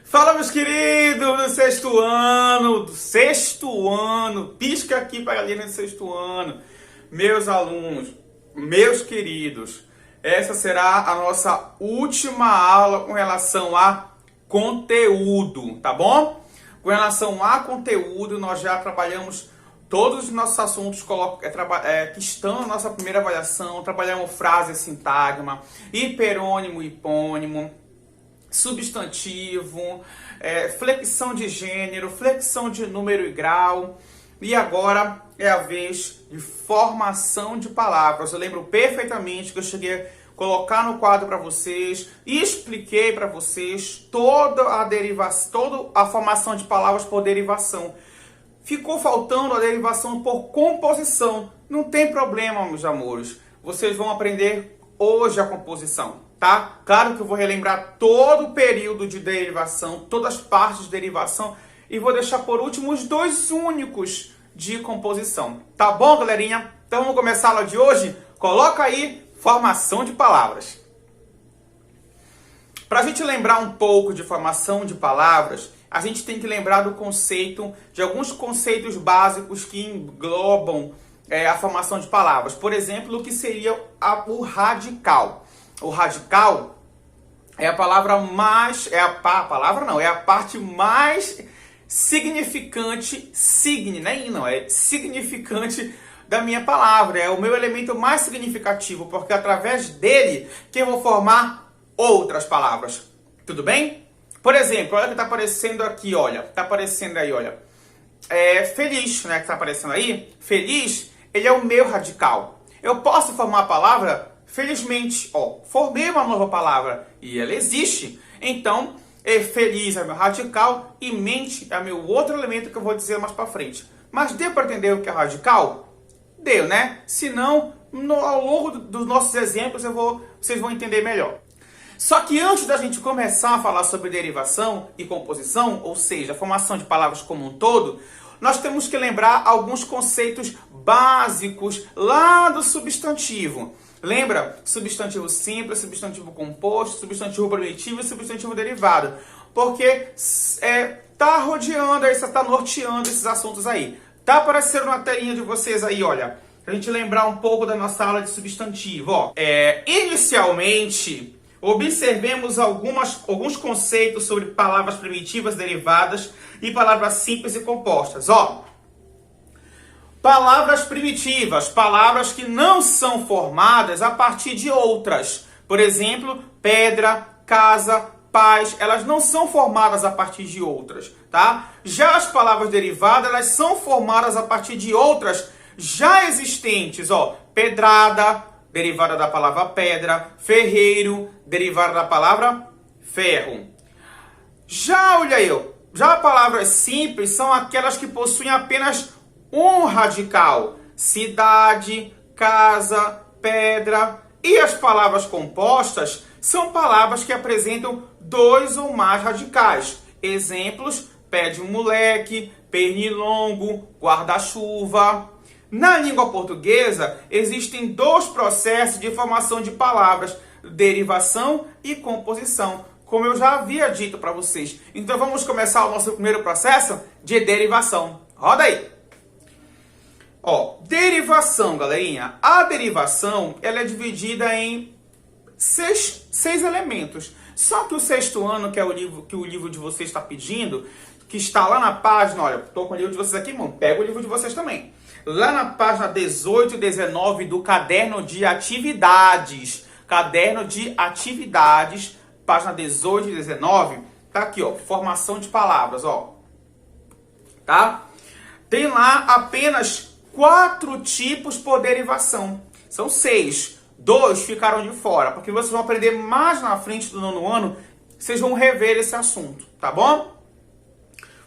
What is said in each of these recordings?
Fala, meus queridos do sexto ano, pisca aqui para a galera do sexto ano, meus alunos, meus queridos, essa será a nossa última aula com relação a conteúdo, tá bom? Com relação a conteúdo, nós já trabalhamos todos os nossos assuntos que estão na nossa primeira avaliação, trabalhamos frase, sintagma, hiperônimo, hipônimo, substantivo, flexão de gênero, flexão de número e grau. E agora é a vez de formação de palavras. Eu lembro perfeitamente que eu cheguei a colocar no quadro para vocês e expliquei para vocês toda a derivação, toda a formação de palavras por derivação. Ficou faltando a derivação por composição. Não tem problema, meus amores. Vocês vão aprender hoje a composição, tá? Claro que eu vou relembrar todo o período de derivação, todas as partes de derivação, e vou deixar por último os dois únicos de composição. Tá bom, galerinha? Então vamos começar a aula de hoje? Coloca aí formação de palavras. Para a gente lembrar um pouco de formação de palavras, a gente tem que lembrar do conceito, de alguns conceitos básicos que englobam a formação de palavras. Por exemplo, o que seria o radical. O radical é a palavra mais... é a parte mais significante, significante da minha palavra. É o meu elemento mais significativo, porque através dele que eu vou formar outras palavras. Tudo bem? Por exemplo, olha o que está aparecendo aqui, olha. Está aparecendo aí, olha. Feliz, né? Que está aparecendo aí. Feliz, ele é o meu radical. Eu posso formar a palavra felizmente. Ó, formei uma nova palavra e ela existe. Então, feliz é meu radical e mente é meu outro elemento que eu vou dizer mais para frente. Mas deu para entender o que é radical? Deu, né? Se não, ao longo dos nossos exemplos vocês vão entender melhor. Só que antes da gente começar a falar sobre derivação e composição, ou seja, a formação de palavras como um todo, nós temos que lembrar alguns conceitos básicos lá do substantivo. Lembra? Substantivo simples, substantivo composto, substantivo primitivo e substantivo derivado. Porque tá rodeando, tá norteando esses assuntos aí. Tá aparecendo na telinha de vocês aí, olha. Pra gente lembrar um pouco da nossa aula de substantivo. Ó. Inicialmente, observemos alguns conceitos sobre palavras primitivas derivadas e palavras simples e compostas. Ó. Palavras primitivas, palavras que não são formadas a partir de outras. Por exemplo, pedra, casa, paz, elas não são formadas a partir de outras, tá? Já as palavras derivadas, elas são formadas a partir de outras já existentes, ó. Pedrada, derivada da palavra pedra, ferreiro, derivada da palavra ferro. Já, olha aí, já palavras simples são aquelas que possuem apenas um radical, cidade, casa, pedra. E as palavras compostas são palavras que apresentam dois ou mais radicais. Exemplos, pé de um moleque, pernilongo, guarda-chuva. Na língua portuguesa, existem dois processos de formação de palavras, derivação e composição, como eu já havia dito para vocês. Então vamos começar o nosso primeiro processo de derivação. Roda aí! Ó, derivação, galerinha. A derivação, ela é dividida em seis elementos. Só que o sexto ano, que é o livro que o livro de vocês está pedindo, que está lá na página, olha, estou com o livro de vocês aqui, irmão, pega o livro de vocês também. Lá na página 18 e 19 do caderno de atividades. Caderno de atividades, página 18 e 19, tá aqui, ó, formação de palavras, ó. Tá? Tem lá apenas 4 tipos por derivação. São 6. 2 ficaram de fora, porque vocês vão aprender mais na frente do nono ano, vocês vão rever esse assunto, tá bom?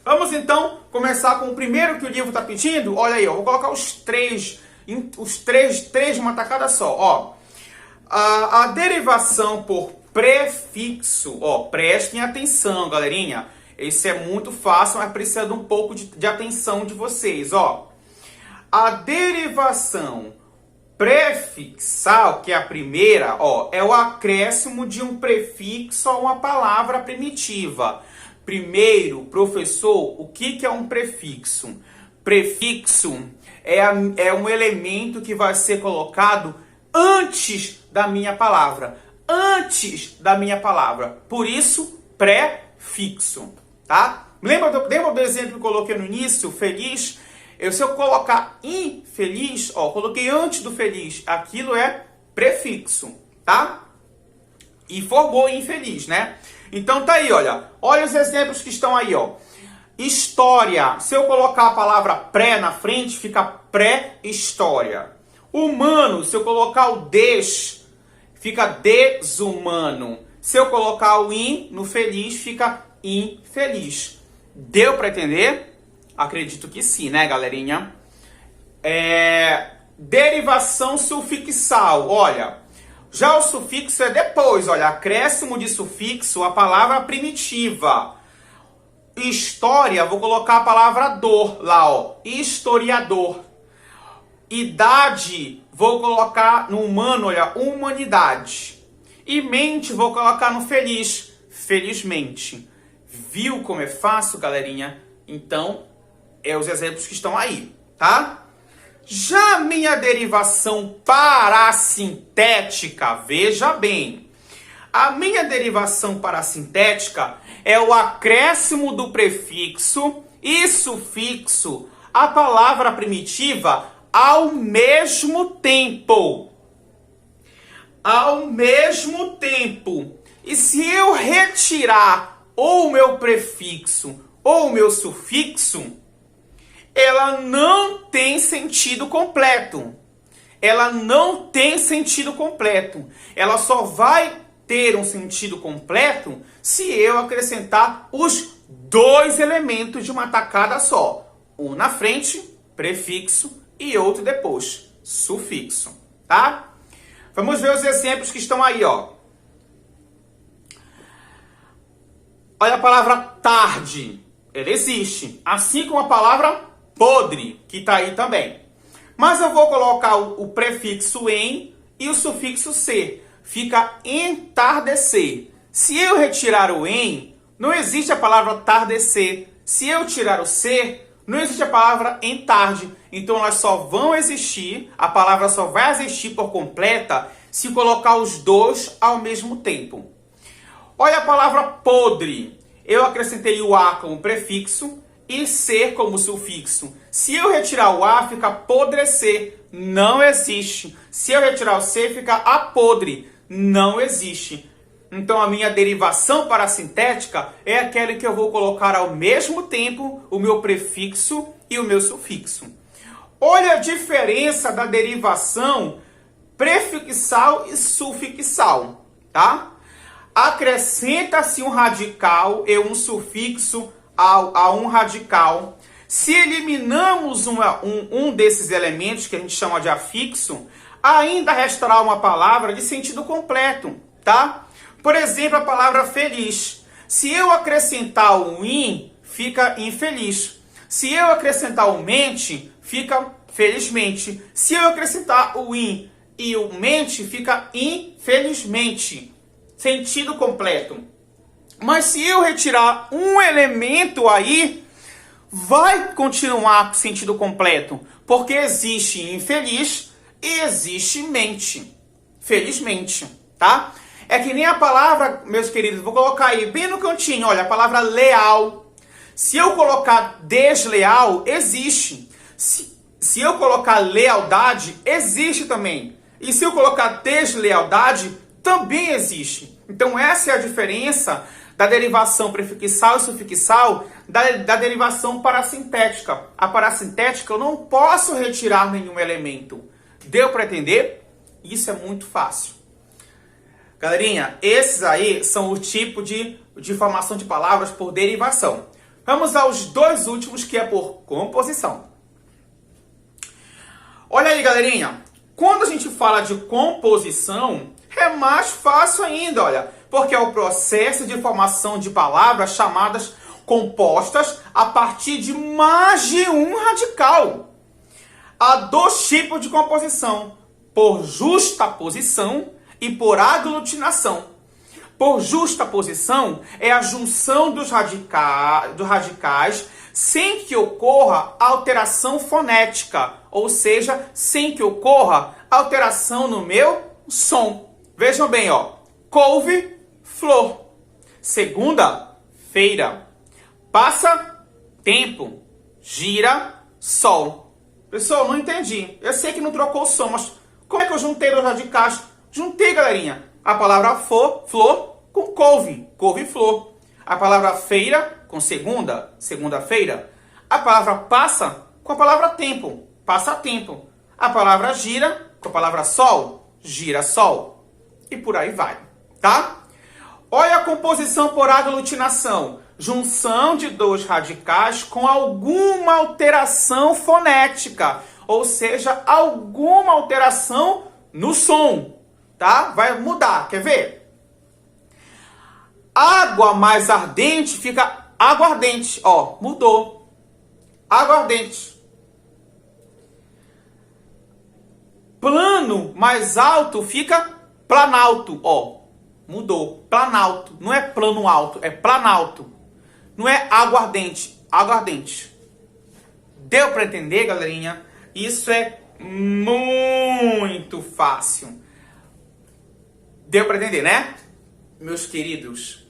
Vamos então começar com o primeiro que o livro está pedindo. Olha aí, eu vou colocar os três de uma tacada só. Ó, a derivação por prefixo, ó, prestem atenção, galerinha. Esse é muito fácil, mas precisa de um pouco de atenção de vocês, ó. A derivação prefixal, que é a primeira, é o acréscimo de um prefixo a uma palavra primitiva. Primeiro, professor, o que é um prefixo? Prefixo é um elemento que vai ser colocado antes da minha palavra. Antes da minha palavra. Por isso, prefixo, tá? Lembra do exemplo que eu coloquei no início? Feliz. Se eu colocar infeliz, coloquei antes do feliz. Aquilo é prefixo, tá? E formou infeliz, né? Então tá aí, olha. Olha os exemplos que estão aí, ó. História. Se eu colocar a palavra pré na frente, fica pré-história. Humano. Se eu colocar o des, fica desumano. Se eu colocar o in no feliz, fica infeliz. Deu para entender? Acredito que sim, né, galerinha? Derivação sufixal. Olha, já o sufixo é depois. Olha, acréscimo de sufixo a palavra primitiva. História, vou colocar a palavra dor lá, ó. Historiador. Idade, vou colocar no humano, olha, humanidade. E mente, vou colocar no feliz, felizmente. Viu como é fácil, galerinha? Então, os exemplos que estão aí, tá? Já a minha derivação parasintética, veja bem. A minha derivação parasintética é o acréscimo do prefixo e sufixo à palavra primitiva ao mesmo tempo. Ao mesmo tempo. E se eu retirar ou o meu prefixo ou o meu sufixo, ela não tem sentido completo. Ela não tem sentido completo. Ela só vai ter um sentido completo se eu acrescentar os dois elementos de uma tacada só. Um na frente, prefixo, e outro depois, sufixo, tá? Vamos ver os exemplos que estão aí, ó. Olha a palavra tarde. Ela existe. Assim como a palavra podre, que está aí também. Mas eu vou colocar o prefixo em e o sufixo ser. Fica entardecer. Se eu retirar o em, não existe a palavra tardecer. Se eu tirar o ser, não existe a palavra entarde. Então elas só vão existir, a palavra só vai existir por completa se colocar os dois ao mesmo tempo. Olha a palavra podre. Eu acrescentei o a como prefixo e ser como sufixo. Se eu retirar o a, fica apodrecer. Não existe. Se eu retirar o ser, fica apodre. Não existe. Então a minha derivação parasintética é aquela que eu vou colocar ao mesmo tempo o meu prefixo e o meu sufixo. Olha a diferença da derivação prefixal e sufixal, tá? Acrescenta-se um radical e um sufixo a um radical. Se eliminamos um desses elementos, que a gente chama de afixo, ainda restará uma palavra de sentido completo, tá? Por exemplo, a palavra feliz. Se eu acrescentar o in, fica infeliz. Se eu acrescentar o mente, fica felizmente. Se eu acrescentar o in e o mente, fica infelizmente. Sentido completo. Mas se eu retirar um elemento aí, vai continuar com sentido completo. Porque existe infeliz e existe mente. Felizmente, tá? É que nem a palavra, meus queridos, vou colocar aí bem no cantinho, olha, a palavra leal. Se eu colocar desleal, existe. Se eu colocar lealdade, existe também. E se eu colocar deslealdade, também existe. Então essa é a diferença da derivação prefixal e sufixal da derivação parasintética. A parasintética eu não posso retirar nenhum elemento. Deu para entender? Isso é muito fácil. Galerinha, esses aí são o tipo de formação de palavras por derivação. Vamos aos dois últimos, que é por composição. Olha aí, galerinha. Quando a gente fala de composição, é mais fácil ainda, olha. Porque é o processo de formação de palavras chamadas compostas a partir de mais de um radical. há dois tipos de composição, por justaposição e por aglutinação. Por justaposição é a junção dos radicais sem que ocorra alteração fonética, ou seja, sem que ocorra alteração no meu som. Vejam bem, ó, couve, flor. Segunda-feira. Passa, tempo. Gira, sol. Pessoal, não entendi. Eu sei que não trocou o som, mas como é que eu juntei os radicais? Juntei, galerinha, a palavra flor com couve, couve-flor. A palavra feira com segunda, segunda-feira. A palavra passa com a palavra tempo, passa-tempo. A palavra gira com a palavra sol, gira-sol. E por aí vai, tá? Olha a composição por aglutinação. Junção de dois radicais com alguma alteração fonética. Ou seja, alguma alteração no som, tá? Vai mudar, quer ver? Água mais ardente fica aguardente, ó, mudou. Aguardente. Plano mais alto fica planalto, ó, mudou. Planalto, não é plano alto, é planalto. Não é aguardente, aguardente. Deu para entender, galerinha? Isso é muito fácil. Deu para entender, né? Meus queridos,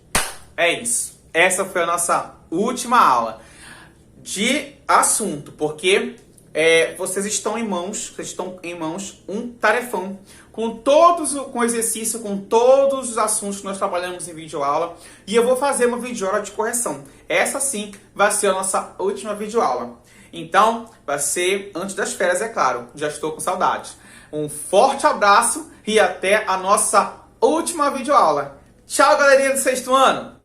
é isso. Essa foi a nossa última aula de assunto, porque vocês estão em mãos um tarefão com exercício, com todos os assuntos que nós trabalhamos em videoaula, e eu vou fazer uma videoaula de correção. Essa sim vai ser a nossa última videoaula. Então, vai ser antes das férias, é claro. Já estou com saudade. Um forte abraço e até a nossa última videoaula. Tchau, galerinha do sexto ano!